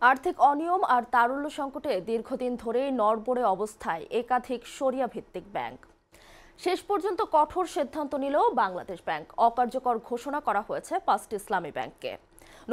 আর্থিক অনিয়ম আর তারল্য সংকটে দীর্ঘদিন ধরেই নড়বড়ে অবস্থায় একাধিক শরিয়া ভিত্তিক ব্যাংক। শেষ পর্যন্ত কঠোর সিদ্ধান্ত নিল বাংলাদেশ ব্যাংক। অকার্যকর ঘোষণা করা হয়েছে 5টি ইসলামী ব্যাংককে।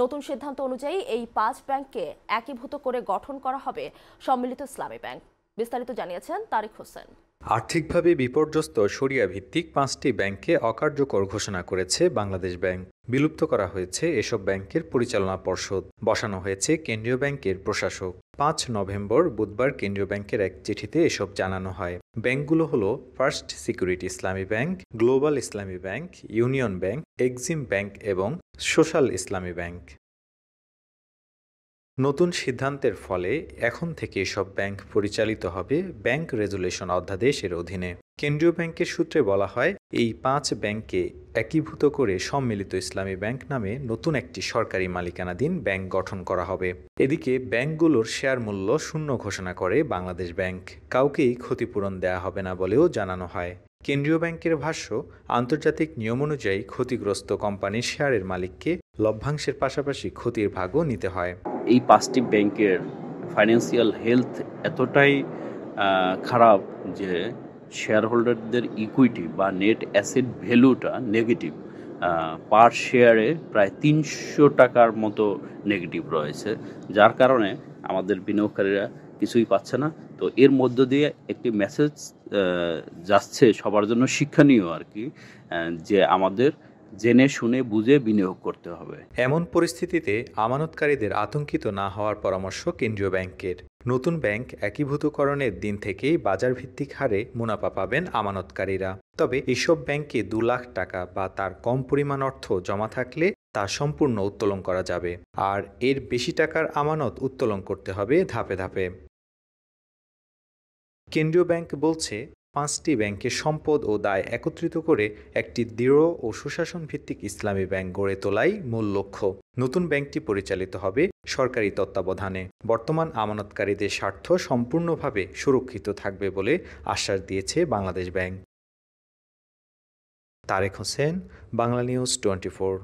নতুন সিদ্ধান্ত অনুযায়ী এই 5 ব্যাংককে একীভূত করে গঠন করা হবে সম্মিলিত ইসলামী ব্যাংক। বিস্তারিত জানিয়েছেন তারিক হোসেন। আর্থিকভাবে বিপর্যস্ত শরিয়া ভিত্তিক 5টি ব্যাংককে অকার্যকর ঘোষণা করেছে বাংলাদেশ ব্যাংক। বিলুপ্ত করা হয়েছে এসব ব্যাংকের পরিচালনা পর্ষদ, বসানো হয়েছে কেন্দ্রীয় ব্যাংকের প্রশাসক। 5 নভেম্বর বুধবার কেন্দ্রীয় ব্যাংকের এক চিঠিতে এসব জানানো হয়। ব্যাংকগুলো হলো ফার্স্ট সিকিউরিটি ইসলামী ব্যাংক, গ্লোবাল ইসলামী bank, union bank, Exim bank এবং সোশ্যাল ইসলামী ব্যাংক। নতুন সিদ্ধান্তের ফলে এখন থেকে এসব ব্যাংক পরিচালিত হবে ব্যাংক রেজুলেশন অধ্যাদেশের অধীনে। কেন্দ্রীয় ব্যাংকের সূত্রে বলা হয়, এই 5 ব্যাংককে একীভূত করে সম্মিলিত ইসলামী ব্যাংক নামে নতুন একটি সরকারি মালিকানাধীন ব্যাংক গঠন করা হবে। এদিকে ব্যাংকগুলোর শেয়ার মূল্য শূন্য ঘোষণা করে বাংলাদেশ ব্যাংক। কাউকেই ক্ষতিপূরণ দেয়া হবে না বলেও জানানো হয়। কেন্দ্রীয় ব্যাংকের ভাষ্য, আন্তর্জাতিক নিয়ম অনুযায়ী ক্ষতিগ্রস্ত কোম্পানির শেয়ারের মালিককে লভ্যাংশের পাশাপাশি ক্ষতির ভাগও নিতে হয়। এই 5টি ব্যাংকের ফাইন্যান্সিয়াল হেলথ এতটাই খারাপ যে শেয়ার হোল্ডারদের ইকুইটি বা নেট অ্যাসেট ভ্যালুটা নেগেটিভ। পার শেয়ারে প্রায় 300 টাকার মতো নেগেটিভ রয়েছে, যার কারণে আমাদের বিনিয়োগকারীরা কিছুই পাচ্ছে না। তো এর মধ্য দিয়ে একটি মেসেজ যাচ্ছে সবার জন্য শিক্ষণীয় আর কি, যে আমাদের জেনে শুনে বুঝে বিনিয়োগ করতে হবে। এমন পরিস্থিতিতে আমানতকারীদের আতঙ্কিত না হওয়ার পরামর্শ কেন্দ্রীয় ব্যাংকের। নতুন ব্যাংক একীভূতকরণের দিন থেকেই বাজার ভিত্তিক হারে মুনাফা পাবেন আমানতকারীরা। তবে এসব ব্যাংকে 2 লাখ টাকা বা তার কম পরিমাণ অর্থ জমা থাকলে তা সম্পূর্ণ উত্তোলন করা যাবে, আর এর বেশি টাকার আমানত উত্তোলন করতে হবে ধাপে ধাপে। কেন্দ্রীয় ব্যাংক বলছে, 5টি ব্যাংকের সম্পদ ও দায় একত্রিত করে একটি দৃঢ় ও সুশাসন ভিত্তিক ইসলামী ব্যাংক গড়ে তোলাই মূল লক্ষ্য। নতুন ব্যাংকটি পরিচালিত হবে সরকারি তত্ত্বাবধানে। বর্তমান আমানতকারীদের স্বার্থ সম্পূর্ণভাবে সুরক্ষিত থাকবে বলে আশ্বাস দিয়েছে বাংলাদেশ ব্যাংক। তারেক হোসেন, বাংলা নিউজ 24।